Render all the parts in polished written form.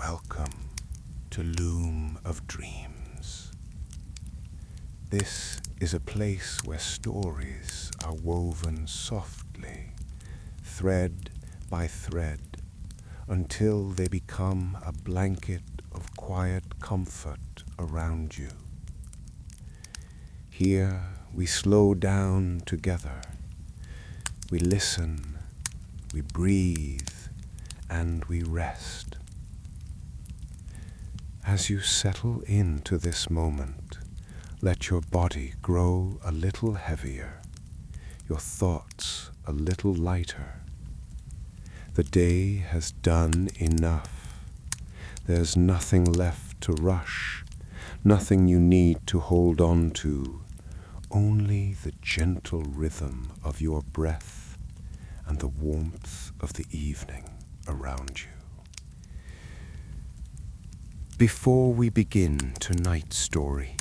Welcome to Loom of Dreams. This is a place where stories are woven softly, thread by thread, until they become a blanket of quiet comfort around you. Here we slow down together. We listen, we breathe, and we rest. As you settle into this moment, let your body grow a little heavier, your thoughts a little lighter. The day has done enough. There's nothing left to rush, nothing you need to hold on to, only the gentle rhythm of your breath and the warmth of the evening around you. Before we begin tonight's story,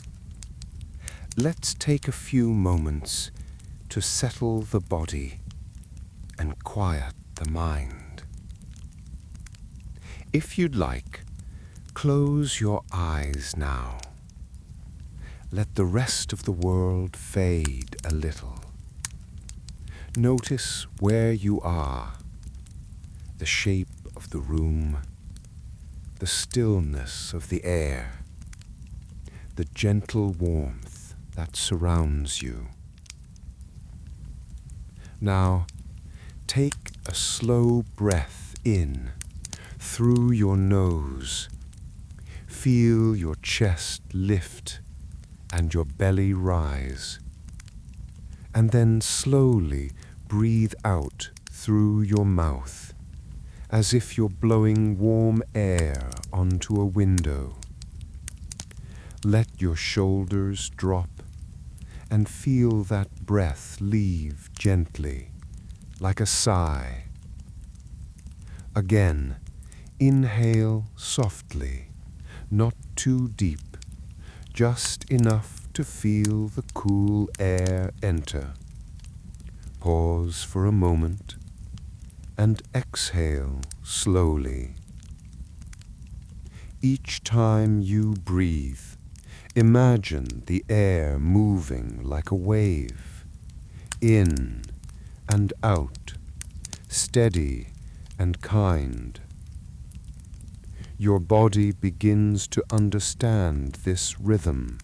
let's take a few moments to settle the body and quiet the mind. If you'd like, close your eyes now. Let the rest of the world fade a little. Notice where you are, the shape of the room, the stillness of the air, the gentle warmth that surrounds you. Now, take a slow breath in through your nose. Feel your chest lift and your belly rise. And then slowly breathe out through your mouth, as if you're blowing warm air onto a window. Let your shoulders drop and feel that breath leave gently, like a sigh. Again, inhale softly, not too deep, just enough to feel the cool air enter. Pause for a moment and exhale slowly. Each time you breathe, imagine the air moving like a wave, in and out, steady and kind. Your body begins to understand this rhythm,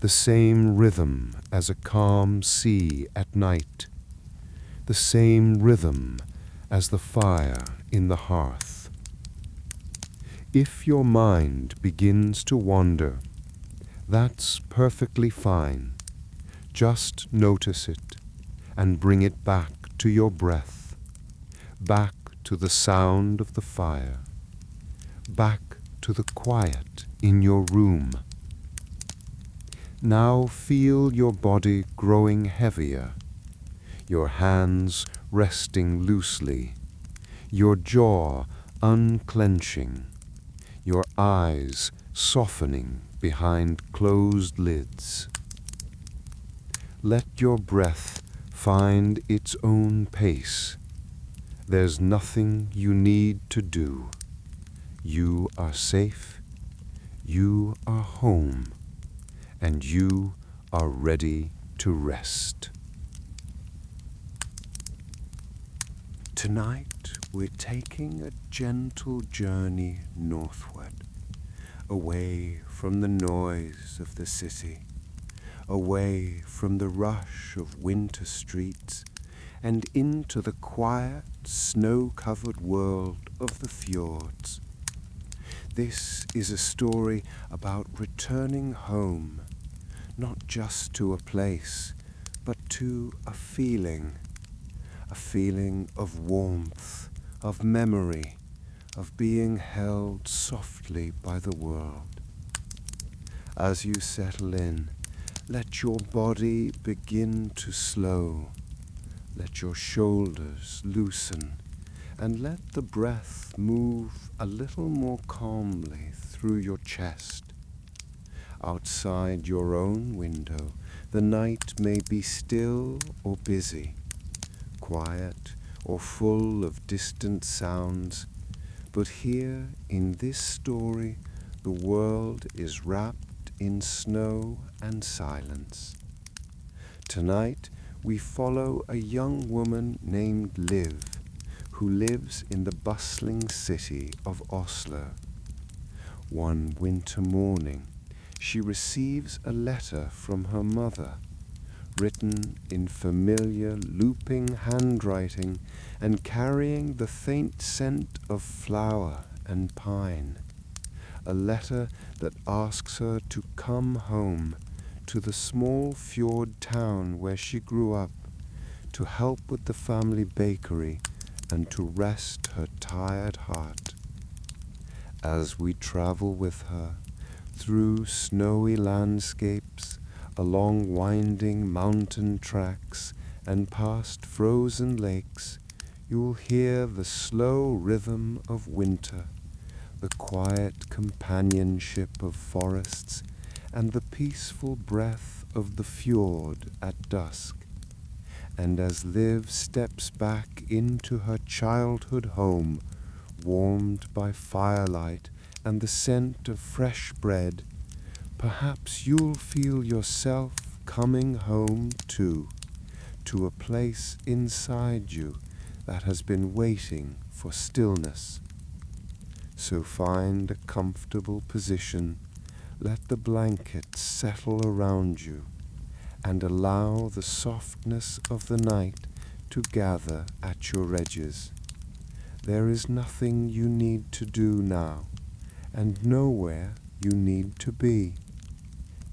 the same rhythm as a calm sea at night, the same rhythm as the fire in the hearth. If your mind begins to wander, that's perfectly fine. Just notice it and bring it back to your breath, back to the sound of the fire, back to the quiet in your room. Now feel your body growing heavier, your hands resting loosely, your jaw unclenching, your eyes softening behind closed lids. Let your breath find its own pace. There's nothing you need to do. You are safe, you are home, and you are ready to rest. Tonight, we're taking a gentle journey northward, away from the noise of the city, away from the rush of winter streets, and into the quiet, snow-covered world of the fjords. This is a story about returning home, not just to a place, but to a feeling of warmth, of memory, of being held softly by the world. As you settle in, let your body begin to slow. Let your shoulders loosen, and let the breath move a little more calmly through your chest. Outside your own window, the night may be still or busy, quiet or full of distant sounds, But here in this story, the world is wrapped in snow and silence. Tonight, we follow a young woman named Liv, who lives in the bustling city of Oslo. One winter morning, she receives a letter from her mother, written in familiar looping handwriting and carrying the faint scent of flower and pine. A letter that asks her to come home to the small fjord town where she grew up, to help with the family bakery and to rest her tired heart. As we travel with her through snowy landscapes, along winding mountain tracks, and past frozen lakes, you'll hear the slow rhythm of winter, the quiet companionship of forests, and the peaceful breath of the fjord at dusk. And as Liv steps back into her childhood home, warmed by firelight and the scent of fresh bread, perhaps you'll feel yourself coming home too, to a place inside you that has been waiting for stillness. So find a comfortable position, let the blankets settle around you, and allow the softness of the night to gather at your edges. There is nothing you need to do now, and nowhere you need to be.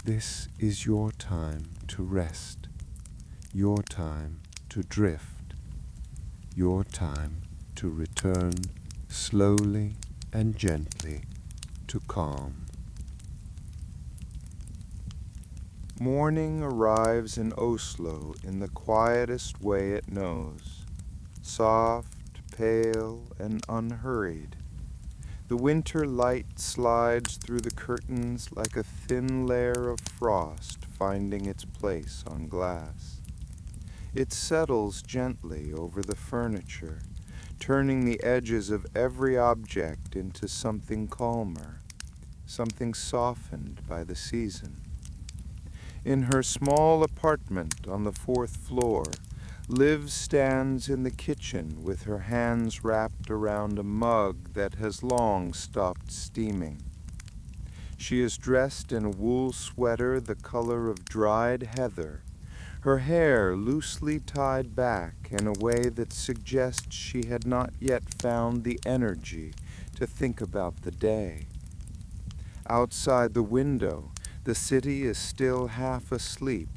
This is your time to rest, your time to drift, your time to return slowly and gently to calm. Morning arrives in Oslo in the quietest way it knows, soft, pale, and unhurried. The winter light slides through the curtains like a thin layer of frost finding its place on glass. It settles gently over the furniture, turning the edges of every object into something calmer, something softened by the season. In her small apartment on the 4th floor, Liv stands in the kitchen with her hands wrapped around a mug that has long stopped steaming. She is dressed in a wool sweater the color of dried heather, her hair loosely tied back in a way that suggests she had not yet found the energy to think about the day. Outside the window, the city is still half asleep,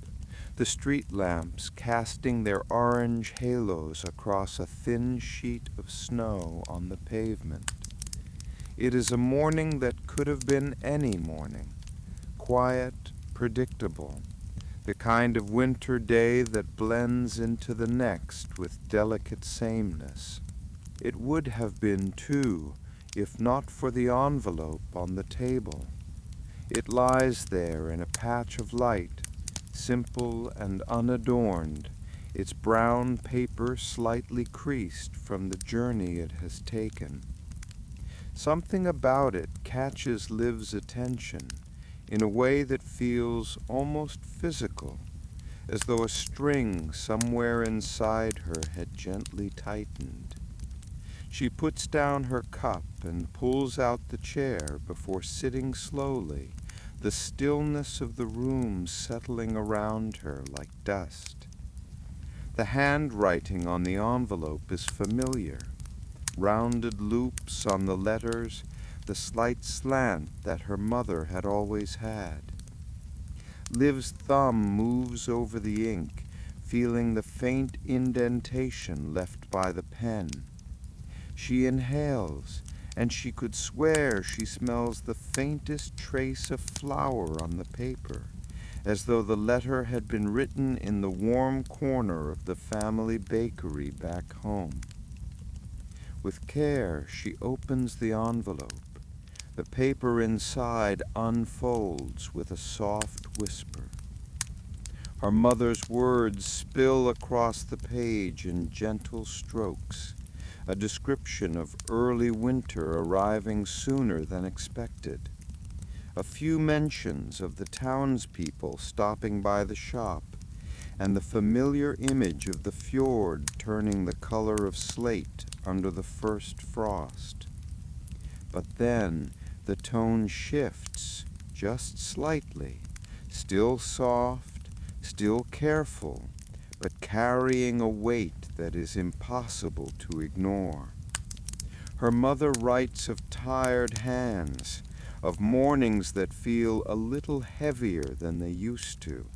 the street lamps casting their orange halos across a thin sheet of snow on the pavement. It is a morning that could have been any morning, quiet, predictable, the kind of winter day that blends into the next with delicate sameness. It would have been, too, if not for the envelope on the table. It lies there in a patch of light, simple and unadorned, its brown paper slightly creased from the journey it has taken. Something about it catches Liv's attention in a way that feels almost physical, as though a string somewhere inside her had gently tightened. She puts down her cup and pulls out the chair before sitting slowly, the stillness of the room settling around her like dust. The handwriting on the envelope is familiar, rounded loops on the letters, the slight slant that her mother had always had. Liv's thumb moves over the ink, feeling the faint indentation left by the pen. She inhales, and she could swear she smells the faintest trace of flour on the paper, as though the letter had been written in the warm corner of the family bakery back home. With care, she opens the envelope. The paper inside unfolds with a soft whisper. Her mother's words spill across the page in gentle strokes, a description of early winter arriving sooner than expected, a few mentions of the townspeople stopping by the shop, and the familiar image of the fjord turning the color of slate under the first frost. But then the tone shifts just slightly, still soft, still careful, but carrying a weight that is impossible to ignore. Her mother writes of tired hands, of mornings that feel a little heavier than they used to,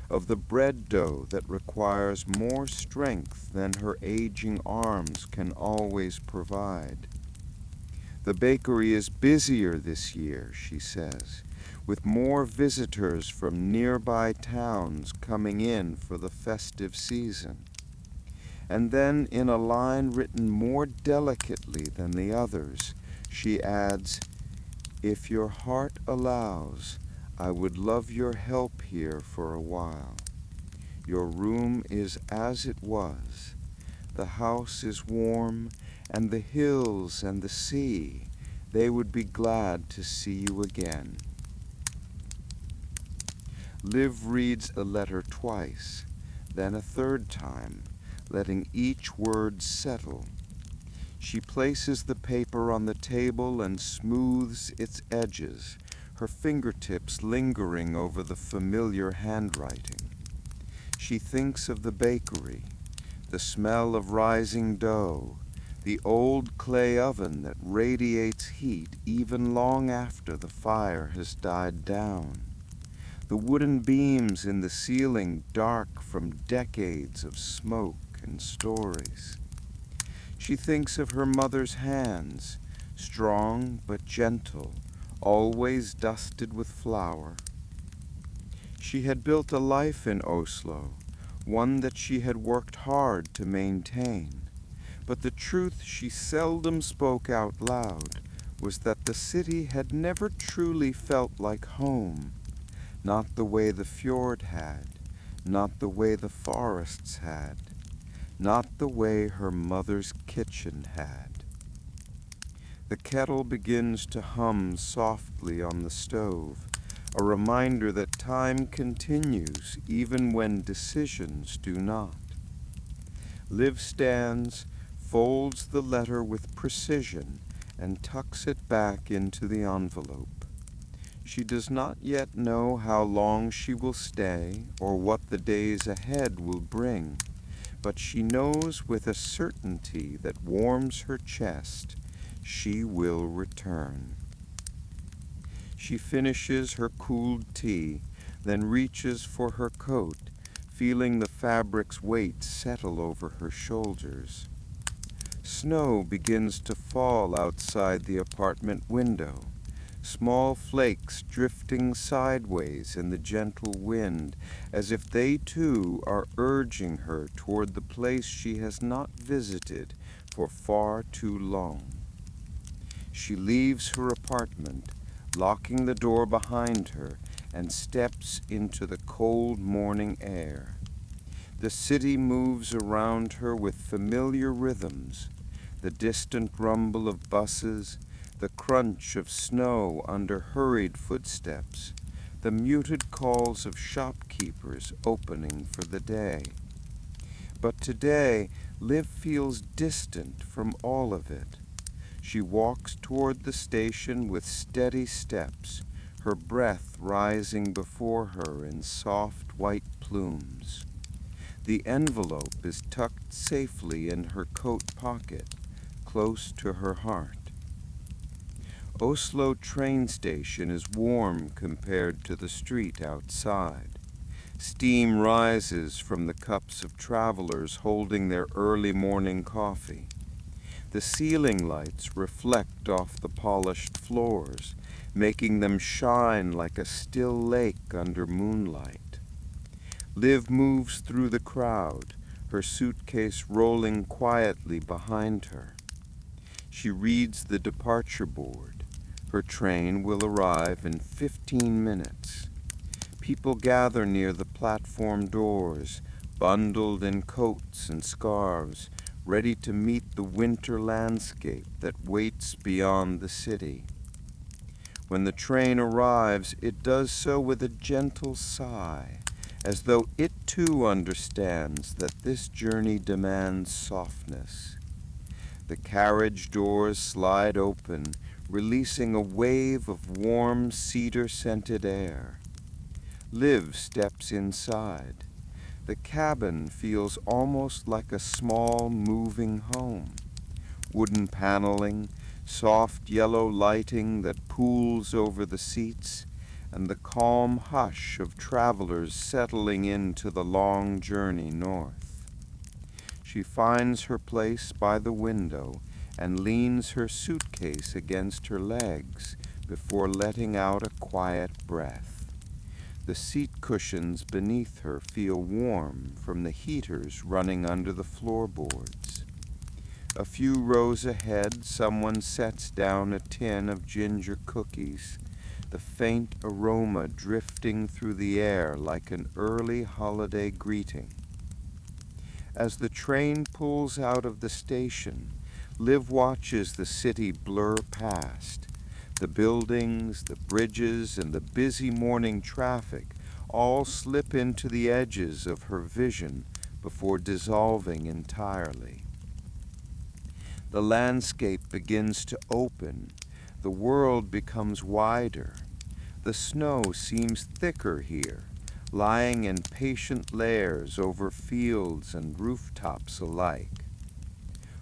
of the bread dough that requires more strength than her aging arms can always provide. The bakery is busier this year, she says, with more visitors from nearby towns coming in for the festive season. And then, in a line written more delicately than the others, she adds, "If your heart allows, I would love your help here for a while. Your room is as it was. The house is warm, and the hills and the sea, they would be glad to see you again." Liv reads the letter twice, then a third time, letting each word settle. She places the paper on the table and smooths its edges, her fingertips lingering over the familiar handwriting. She thinks of the bakery, the smell of rising dough, the old clay oven that radiates heat even long after the fire has died down, the wooden beams in the ceiling dark from decades of smoke and stories. She thinks of her mother's hands, strong but gentle, always dusted with flour. She had built a life in Oslo, one that she had worked hard to maintain. But the truth she seldom spoke out loud was that the city had never truly felt like home, not the way the fjord had, not the way the forests had, not the way her mother's kitchen had. The kettle begins to hum softly on the stove, a reminder that time continues even when decisions do not. Liv stands, folds the letter with precision, and tucks it back into the envelope. She does not yet know how long she will stay or what the days ahead will bring, but she knows with a certainty that warms her chest, she will return. She finishes her cooled tea, then reaches for her coat, feeling the fabric's weight settle over her shoulders. Snow begins to fall outside the apartment window, small flakes drifting sideways in the gentle wind, as if they too are urging her toward the place she has not visited for far too long. She leaves her apartment, locking the door behind her, and steps into the cold morning air. The city moves around her with familiar rhythms, the distant rumble of buses, the crunch of snow under hurried footsteps, the muted calls of shopkeepers opening for the day. But today, Liv feels distant from all of it. She walks toward the station with steady steps, her breath rising before her in soft white plumes. The envelope is tucked safely in her coat pocket, close to her heart. Oslo train station is warm compared to the street outside. Steam rises from the cups of travelers holding their early morning coffee. The ceiling lights reflect off the polished floors, making them shine like a still lake under moonlight. Liv moves through the crowd, her suitcase rolling quietly behind her. She reads the departure board. Her train will arrive in 15 minutes. People gather near the platform doors, bundled in coats and scarves, ready to meet the winter landscape that waits beyond the city. When the train arrives, it does so with a gentle sigh, as though it too understands that this journey demands softness. The carriage doors slide open, releasing a wave of warm cedar-scented air. Liv steps inside. The cabin feels almost like a small, moving home. Wooden paneling, soft yellow lighting that pools over the seats, and the calm hush of travelers settling into the long journey north. She finds her place by the window and leans her suitcase against her legs before letting out a quiet breath. The seat cushions beneath her feel warm from the heaters running under the floorboards. A few rows ahead, someone sets down a tin of ginger cookies, the faint aroma drifting through the air like an early holiday greeting. As the train pulls out of the station, Liv watches the city blur past. The buildings, the bridges, and the busy morning traffic all slip into the edges of her vision before dissolving entirely. The landscape begins to open. The world becomes wider. The snow seems thicker here, lying in patient layers over fields and rooftops alike.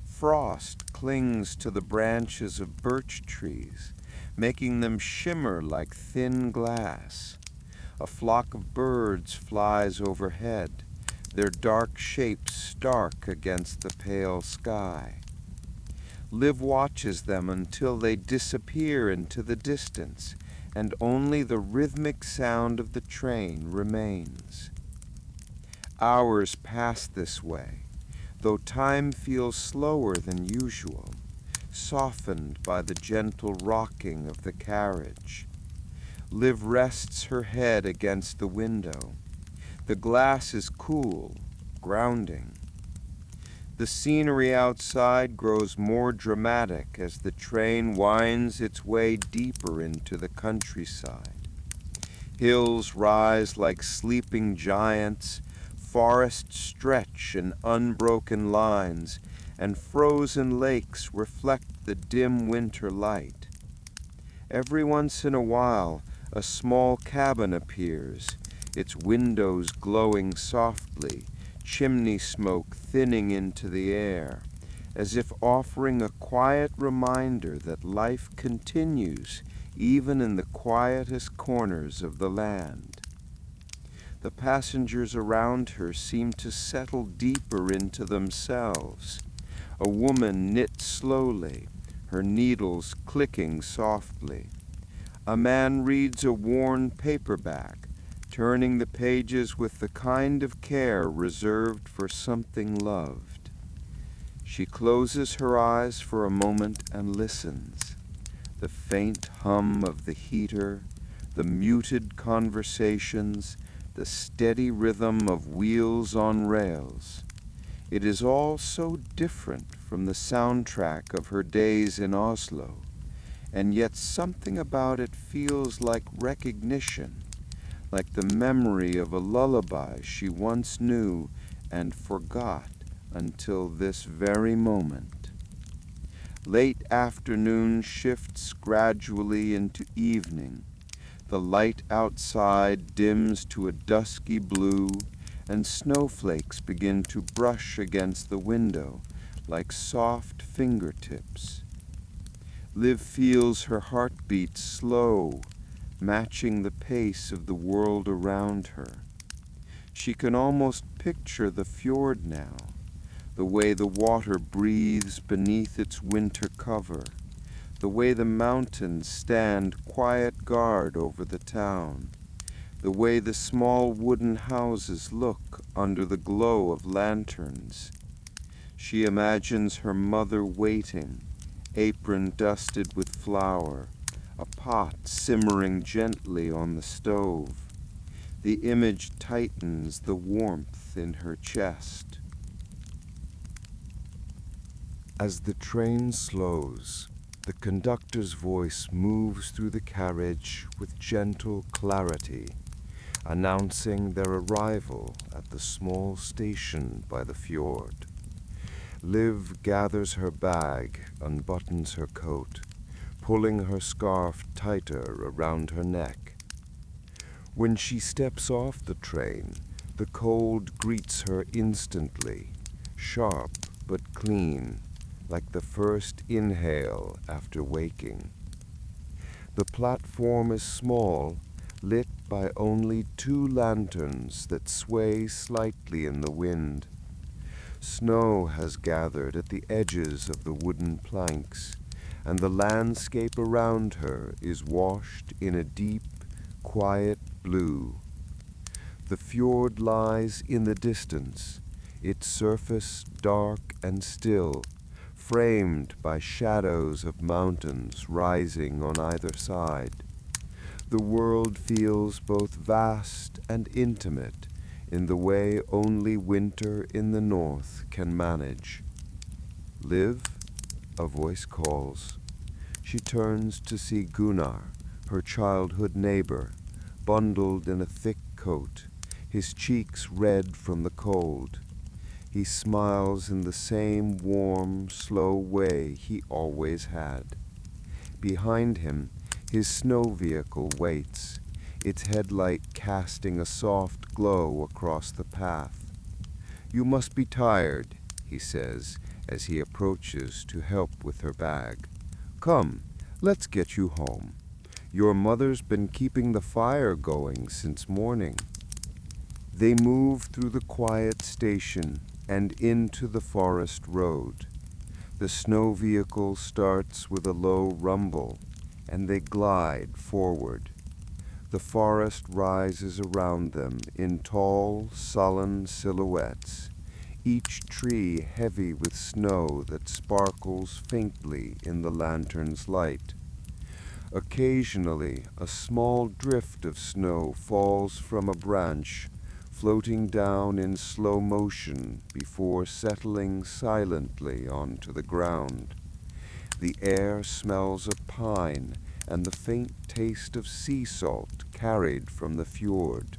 Frost clings to the branches of birch trees, making them shimmer like thin glass. A flock of birds flies overhead, their dark shapes stark against the pale sky. Liv watches them until they disappear into the distance, and only the rhythmic sound of the train remains. Hours pass this way, though time feels slower than usual, softened by the gentle rocking of the carriage. Liv rests her head against the window. The glass is cool, grounding. The scenery outside grows more dramatic as the train winds its way deeper into the countryside. Hills rise like sleeping giants, forests stretch in unbroken lines, and frozen lakes reflect the dim winter light. Every once in a while, a small cabin appears, its windows glowing softly, chimney smoke thinning into the air, as if offering a quiet reminder that life continues even in the quietest corners of the land. The passengers around her seem to settle deeper into themselves. A woman knits slowly, her needles clicking softly. A man reads a worn paperback, turning the pages with the kind of care reserved for something loved. She closes her eyes for a moment and listens. The faint hum of the heater, the muted conversations, the steady rhythm of wheels on rails. It is all so different from the soundtrack of her days in Oslo, and yet something about it feels like recognition, like the memory of a lullaby she once knew and forgot until this very moment. Late afternoon shifts gradually into evening. The light outside dims to a dusky blue, and snowflakes begin to brush against the window like soft fingertips. Liv feels her heartbeat slow, matching the pace of the world around her. She can almost picture the fjord now, the way the water breathes beneath its winter cover, the way the mountains stand quiet guard over the town, the way the small wooden houses look under the glow of lanterns. She imagines her mother waiting, apron dusted with flour, a pot simmering gently on the stove. The image tightens the warmth in her chest. As the train slows, the conductor's voice moves through the carriage with gentle clarity, announcing their arrival at the small station by the fjord. Liv gathers her bag, unbuttons her coat, pulling her scarf tighter around her neck. When she steps off the train, the cold greets her instantly, sharp but clean, like the first inhale after waking. The platform is small, lit by only 2 lanterns that sway slightly in the wind. Snow has gathered at the edges of the wooden planks, and the landscape around her is washed in a deep, quiet blue. The fjord lies in the distance, its surface dark and still, framed by shadows of mountains rising on either side. The world feels both vast and intimate in the way only winter in the north can manage. Liv, a voice calls. She turns to see Gunnar, her childhood neighbor, bundled in a thick coat, his cheeks red from the cold. He smiles in the same warm, slow way he always had. Behind him, his snow vehicle waits, its headlight casting a soft glow across the path. "You must be tired," he says as he approaches to help with her bag. "Come, let's get you home. Your mother's been keeping the fire going since morning." They move through the quiet station and into the forest road. The snow vehicle starts with a low rumble, and they glide forward. The forest rises around them in tall, sullen silhouettes, each tree heavy with snow that sparkles faintly in the lantern's light. Occasionally, a small drift of snow falls from a branch, floating down in slow motion before settling silently onto the ground. The air smells of pine and the faint taste of sea salt carried from the fjord.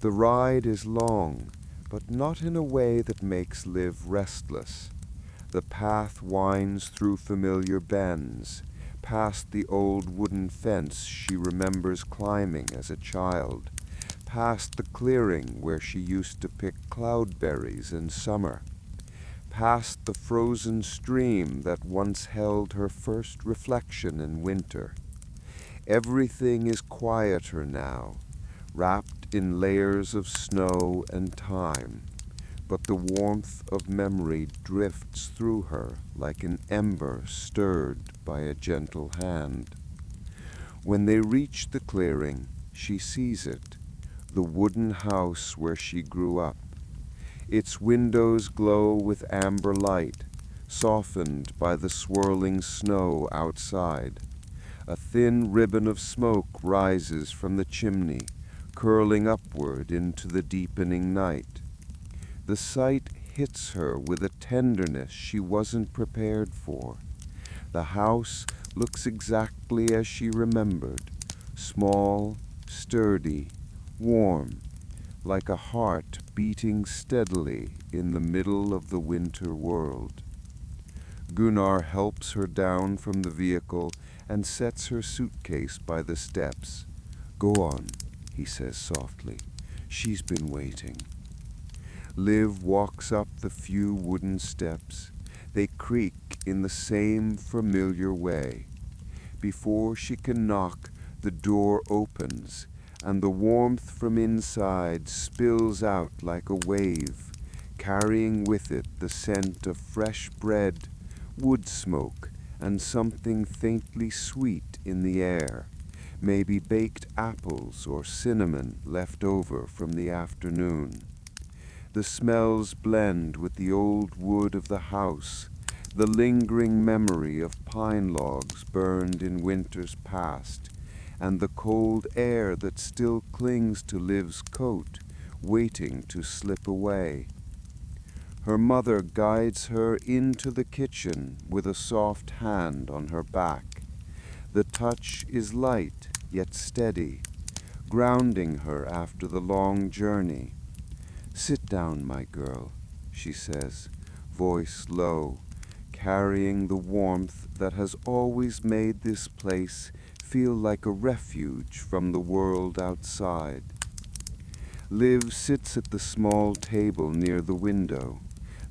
The ride is long, but not in a way that makes Liv restless. The path winds through familiar bends, past the old wooden fence she remembers climbing as a child, past the clearing where she used to pick cloudberries in summer, past the frozen stream that once held her first reflection in winter. Everything is quieter now, wrapped in layers of snow and time, but the warmth of memory drifts through her like an ember stirred by a gentle hand. When they reach the clearing, she sees it, the wooden house where she grew up. Its windows glow with amber light, softened by the swirling snow outside. A thin ribbon of smoke rises from the chimney, curling upward into the deepening night. The sight hits her with a tenderness she wasn't prepared for. The house looks exactly as she remembered, small, sturdy, warm, like a heart beating steadily in the middle of the winter world. Gunnar helps her down from the vehicle and sets her suitcase by the steps. "Go on," he says softly. "She's been waiting." Liv walks up the few wooden steps. They creak in the same familiar way. Before she can knock, the door opens, and the warmth from inside spills out like a wave, carrying with it the scent of fresh bread, wood smoke, and something faintly sweet in the air, maybe baked apples or cinnamon left over from the afternoon. The smells blend with the old wood of the house, the lingering memory of pine logs burned in winters past, and the cold air that still clings to Liv's coat, waiting to slip away. Her mother guides her into the kitchen with a soft hand on her back. The touch is light yet steady, grounding her after the long journey. "Sit down, my girl," she says, voice low, carrying the warmth that has always made this place feel like a refuge from the world outside. Liv sits at the small table near the window,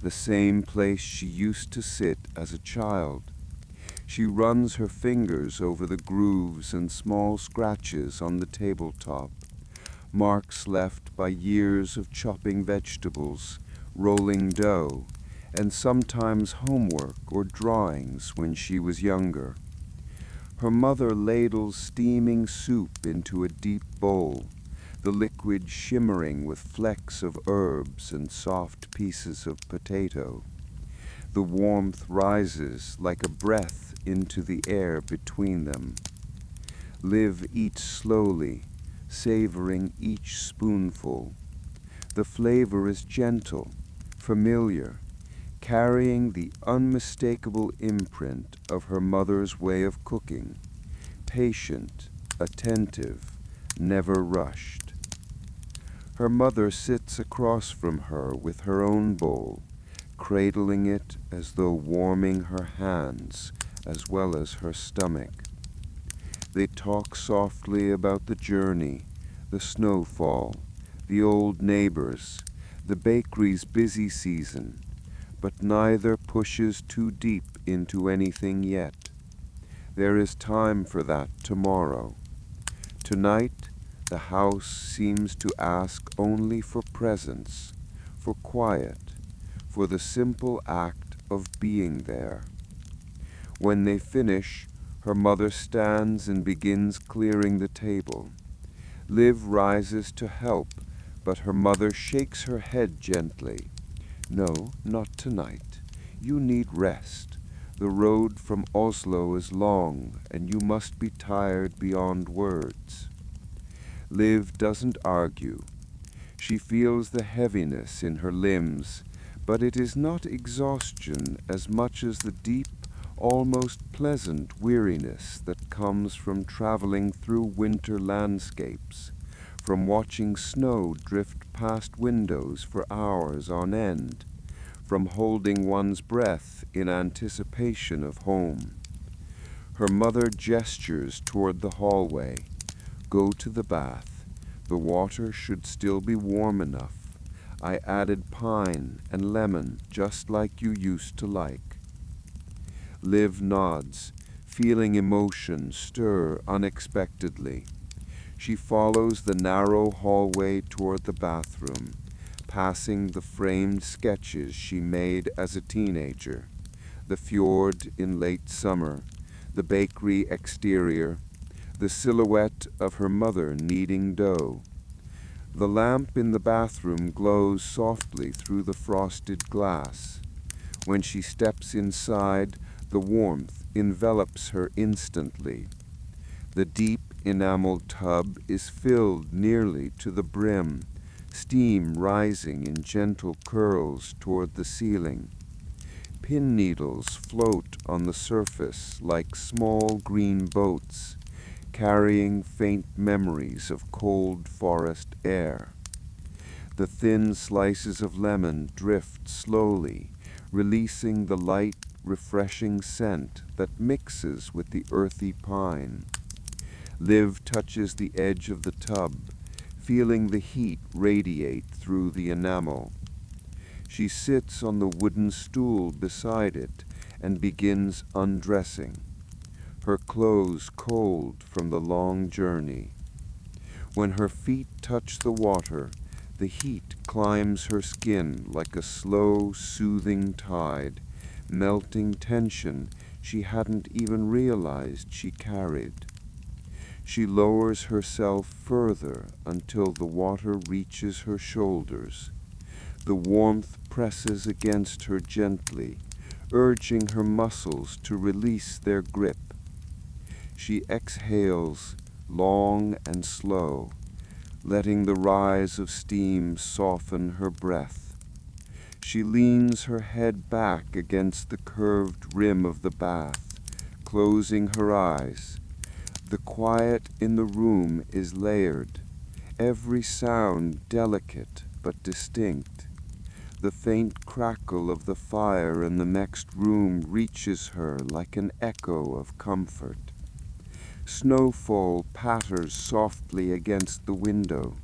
the same place she used to sit as a child. She runs her fingers over the grooves and small scratches on the tabletop, marks left by years of chopping vegetables, rolling dough, and sometimes homework or drawings when she was younger. Her mother ladles steaming soup into a deep bowl, the liquid shimmering with flecks of herbs and soft pieces of potato. The warmth rises like a breath into the air between them. Liv eats slowly, savoring each spoonful. The flavor is gentle, familiar, carrying the unmistakable imprint of her mother's way of cooking, patient, attentive, never rushed. Her mother sits across from her with her own bowl, cradling it as though warming her hands as well as her stomach. They talk softly about the journey, the snowfall, the old neighbors, the bakery's busy season, but neither pushes too deep into anything yet. There is time for that tomorrow. Tonight, the house seems to ask only for presence, for quiet, for the simple act of being there. When they finish, her mother stands and begins clearing the table. Liv rises to help, but her mother shakes her head gently. "No, not tonight. You need rest. The road from Oslo is long, and you must be tired beyond words." Liv doesn't argue. She feels the heaviness in her limbs, but it is not exhaustion as much as the deep, almost pleasant weariness that comes from traveling through winter landscapes, from watching snow drift past windows for hours on end, from holding one's breath in anticipation of home. Her mother gestures toward the hallway. "Go to the bath. The water should still be warm enough. I added pine and lemon just like you used to like." Liv nods, feeling emotion stir unexpectedly. She follows the narrow hallway toward the bathroom, passing the framed sketches she made as a teenager, the fjord in late summer, the bakery exterior, the silhouette of her mother kneading dough. The lamp in the bathroom glows softly through the frosted glass. When she steps inside, the warmth envelops her instantly. The deep enameled tub is filled nearly to the brim, steam rising in gentle curls toward the ceiling. Pin needles float on the surface like small green boats, carrying faint memories of cold forest air. The thin slices of lemon drift slowly, releasing the light, refreshing scent that mixes with the earthy pine. Liv touches the edge of the tub, feeling the heat radiate through the enamel. She sits on the wooden stool beside it and begins undressing, her clothes cold from the long journey. When her feet touch the water, the heat climbs her skin like a slow, soothing tide, melting tension she hadn't even realized she carried. She lowers herself further until the water reaches her shoulders. The warmth presses against her gently, urging her muscles to release their grip. She exhales, long and slow, letting the rise of steam soften her breath. She leans her head back against the curved rim of the bath, closing her eyes. The quiet in the room is layered, every sound delicate but distinct. The faint crackle of the fire in the next room reaches her like an echo of comfort. Snowfall patters softly against the window,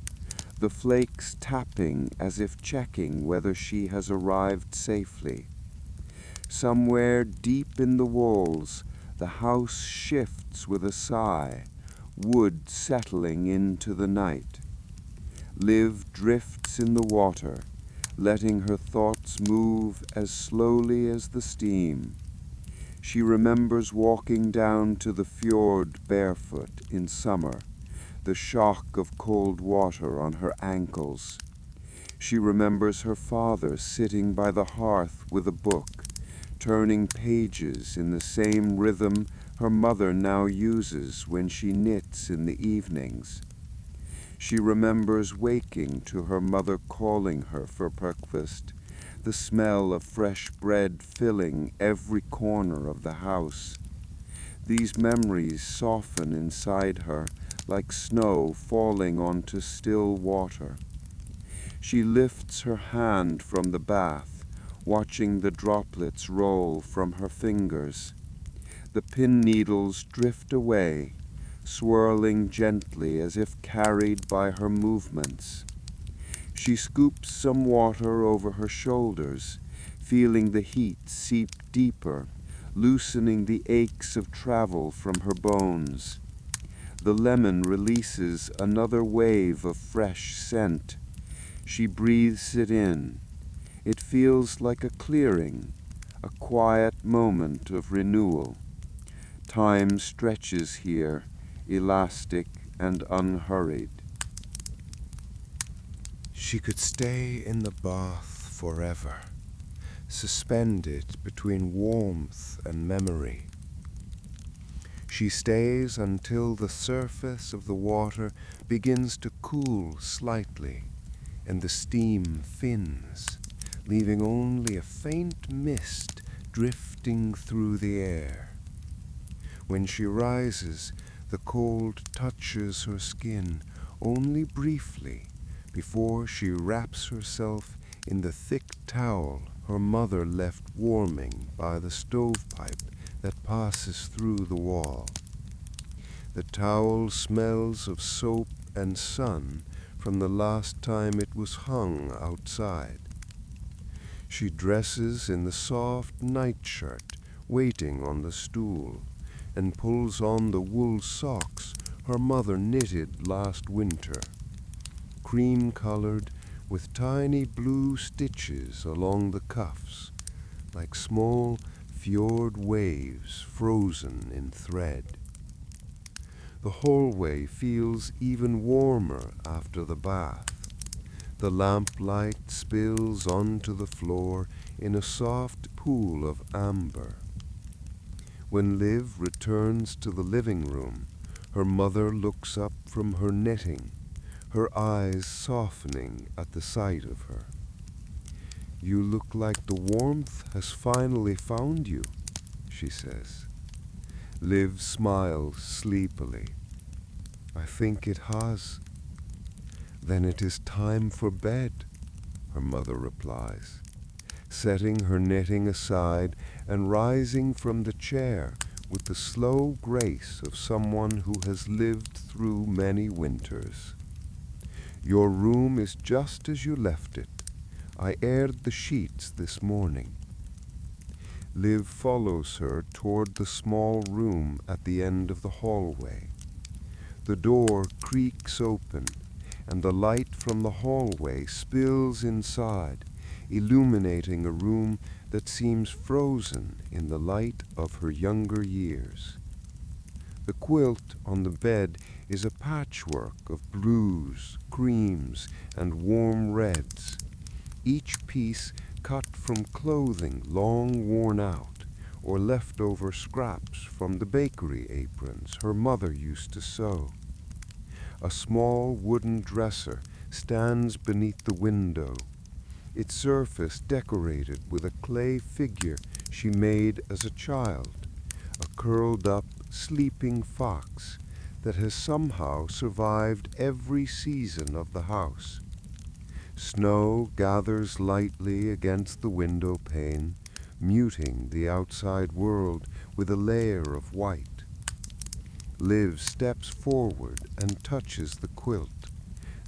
the flakes tapping as if checking whether she has arrived safely. Somewhere deep in the walls, the house shifts with a sigh, wood settling into the night. Liv drifts in the water, letting her thoughts move as slowly as the steam. She remembers walking down to the fjord barefoot in summer, the shock of cold water on her ankles. She remembers her father sitting by the hearth with a book, turning pages in the same rhythm her mother now uses when she knits in the evenings. She remembers waking to her mother calling her for breakfast, the smell of fresh bread filling every corner of the house. These memories soften inside her like snow falling onto still water. She lifts her hand from the bath, watching the droplets roll from her fingers. The pin needles drift away, swirling gently as if carried by her movements. She scoops some water over her shoulders, feeling the heat seep deeper, loosening the aches of travel from her bones. The lemon releases another wave of fresh scent. She breathes it in. It feels like a clearing, a quiet moment of renewal. Time stretches here, elastic and unhurried. She could stay in the bath forever, suspended between warmth and memory. She stays until the surface of the water begins to cool slightly and the steam thins, leaving only a faint mist drifting through the air. When she rises, the cold touches her skin only briefly before she wraps herself in the thick towel her mother left warming by the stovepipe that passes through the wall. The towel smells of soap and sun from the last time it was hung outside. She dresses in the soft nightshirt waiting on the stool and pulls on the wool socks her mother knitted last winter, cream-colored with tiny blue stitches along the cuffs, like small fjord waves frozen in thread. The hallway feels even warmer after the bath. The lamplight spills onto the floor in a soft pool of amber. When Liv returns to the living room, her mother looks up from her knitting, her eyes softening at the sight of her. "You look like the warmth has finally found you," she says. Liv smiles sleepily. "I think it has." "Then it is time for bed," her mother replies, setting her knitting aside and rising from the chair with the slow grace of someone who has lived through many winters. "Your room is just as you left it. I aired the sheets this morning." Liv follows her toward the small room at the end of the hallway. The door creaks open, and the light from the hallway spills inside, illuminating a room that seems frozen in the light of her younger years. The quilt on the bed is a patchwork of blues, creams, and warm reds, each piece cut from clothing long worn out or leftover scraps from the bakery aprons her mother used to sew. A small wooden dresser stands beneath the window, its surface decorated with a clay figure she made as a child, a curled-up, sleeping fox that has somehow survived every season of the house. Snow gathers lightly against the window pane, muting the outside world with a layer of white. Liv steps forward and touches the quilt,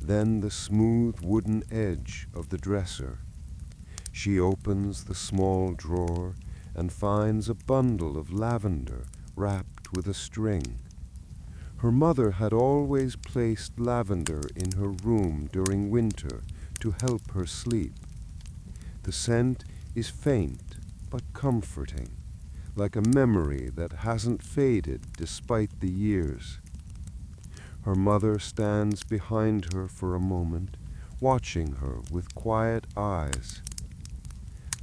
then the smooth wooden edge of the dresser. She opens the small drawer and finds a bundle of lavender wrapped with a string. Her mother had always placed lavender in her room during winter to help her sleep. The scent is faint but comforting, like a memory that hasn't faded despite the years. Her mother stands behind her for a moment, watching her with quiet eyes.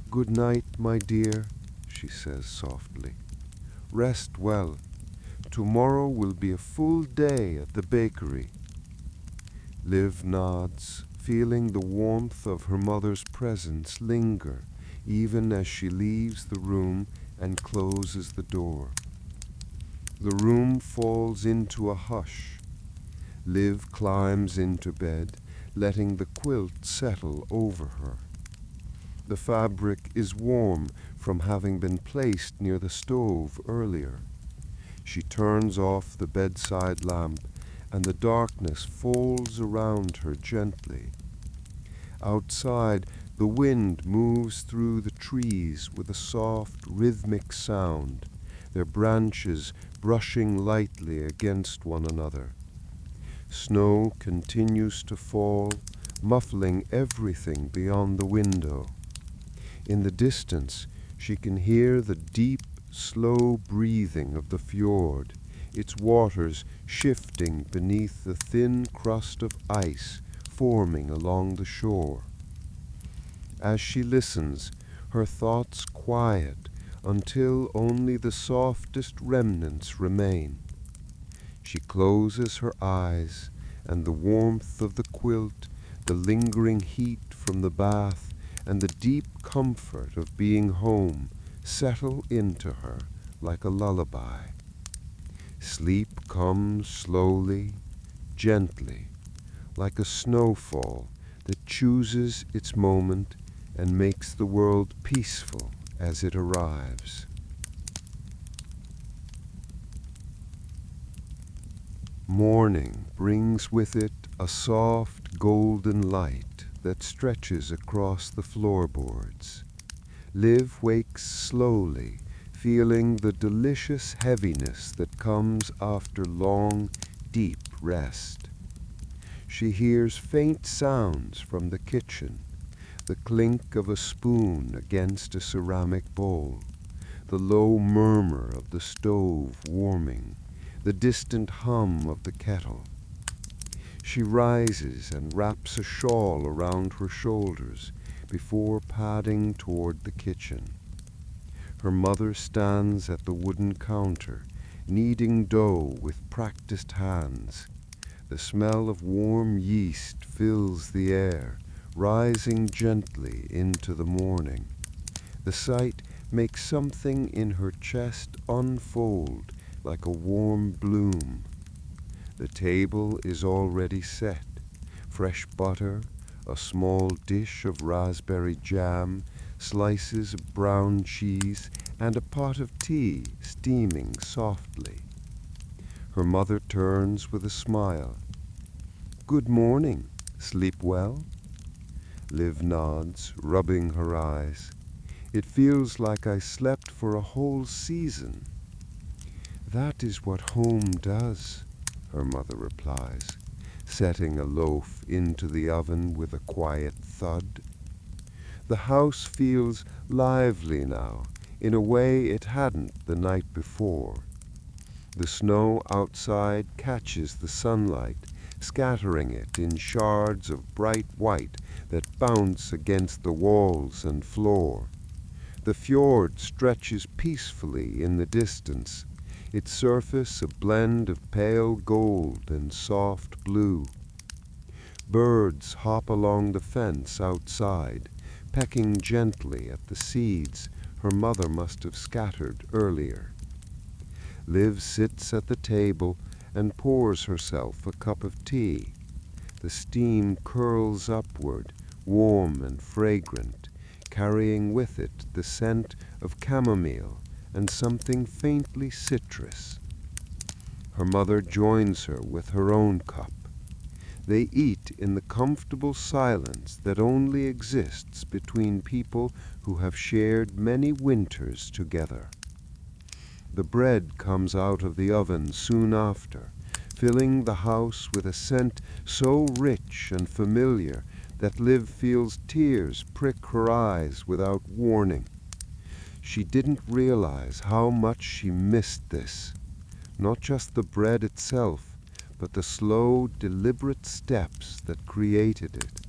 "Good night, my dear," she says softly. "Rest well. Tomorrow will be a full day at the bakery." Liv nods, feeling the warmth of her mother's presence linger even as she leaves the room and closes the door. The room falls into a hush. Liv climbs into bed, letting the quilt settle over her. The fabric is warm from having been placed near the stove earlier. She turns off the bedside lamp, and the darkness falls around her gently. Outside, the wind moves through the trees with a soft, rhythmic sound, their branches brushing lightly against one another. Snow continues to fall, muffling everything beyond the window. In the distance, she can hear the deep, slow breathing of the fjord, its waters shifting beneath the thin crust of ice forming along the shore. As she listens, her thoughts quiet until only the softest remnants remain. She closes her eyes, and the warmth of the quilt, the lingering heat from the bath, and the deep comfort of being home settle into her like a lullaby. Sleep comes slowly, gently, like a snowfall that chooses its moment and makes the world peaceful as it arrives. Morning brings with it a soft golden light that stretches across the floorboards. Liv wakes slowly, feeling the delicious heaviness that comes after long, deep rest. She hears faint sounds from the kitchen, the clink of a spoon against a ceramic bowl, the low murmur of the stove warming, the distant hum of the kettle. She rises and wraps a shawl around her shoulders before padding toward the kitchen. Her mother stands at the wooden counter, kneading dough with practiced hands. The smell of warm yeast fills the air, rising gently into the morning. The sight makes something in her chest unfold like a warm bloom. The table is already set. Fresh butter, a small dish of raspberry jam, slices of brown cheese, and a pot of tea steaming softly. Her mother turns with a smile. "Good morning. Sleep well?" Liv nods, rubbing her eyes. "It feels like I slept for a whole season." "That is what home does," her mother replies, setting a loaf into the oven with a quiet thud. The house feels lively now, in a way it hadn't the night before. The snow outside catches the sunlight, scattering it in shards of bright white that bounce against the walls and floor. The fjord stretches peacefully in the distance, its surface a blend of pale gold and soft blue. Birds hop along the fence outside, pecking gently at the seeds her mother must have scattered earlier. Liv sits at the table and pours herself a cup of tea. The steam curls upward, warm and fragrant, carrying with it the scent of chamomile and something faintly citrus. Her mother joins her with her own cup. They eat in the comfortable silence that only exists between people who have shared many winters together. The bread comes out of the oven soon after, filling the house with a scent so rich and familiar that Liv feels tears prick her eyes without warning. She didn't realize how much she missed this, not just the bread itself, but the slow, deliberate steps that created it,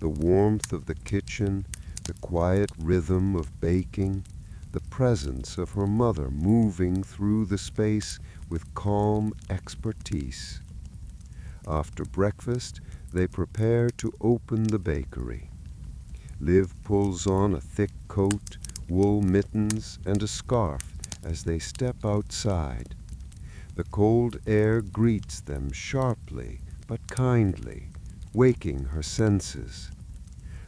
the warmth of the kitchen, the quiet rhythm of baking, the presence of her mother moving through the space with calm expertise. After breakfast, they prepare to open the bakery. Liv pulls on a thick coat, wool mittens, and a scarf as they step outside. The cold air greets them sharply but kindly, waking her senses.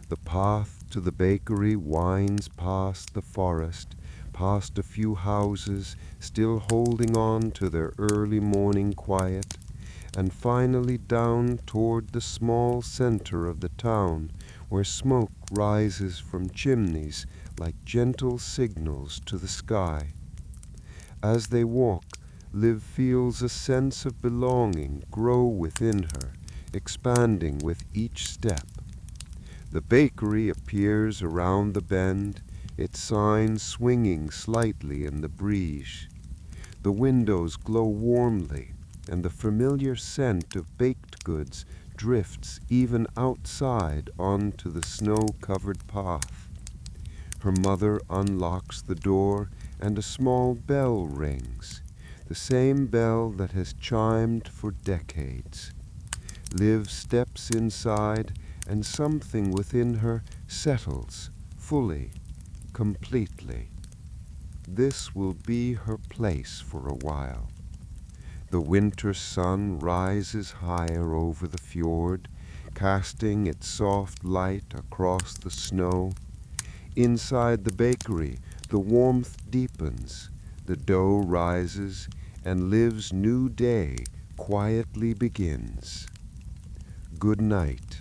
The path to the bakery winds past the forest, past a few houses still holding on to their early morning quiet, and finally down toward the small center of the town where smoke rises from chimneys like gentle signals to the sky. As they walk, Liv feels a sense of belonging grow within her, expanding with each step. The bakery appears around the bend, its sign swinging slightly in the breeze. The windows glow warmly, and the familiar scent of baked goods drifts even outside onto the snow-covered path. Her mother unlocks the door, and a small bell rings, the same bell that has chimed for decades. Liv steps inside, and something within her settles fully, completely. This will be her place for a while. The winter sun rises higher over the fjord, casting its soft light across the snow. Inside the bakery, the warmth deepens, the dough rises, and Liv's new day quietly begins. Good night.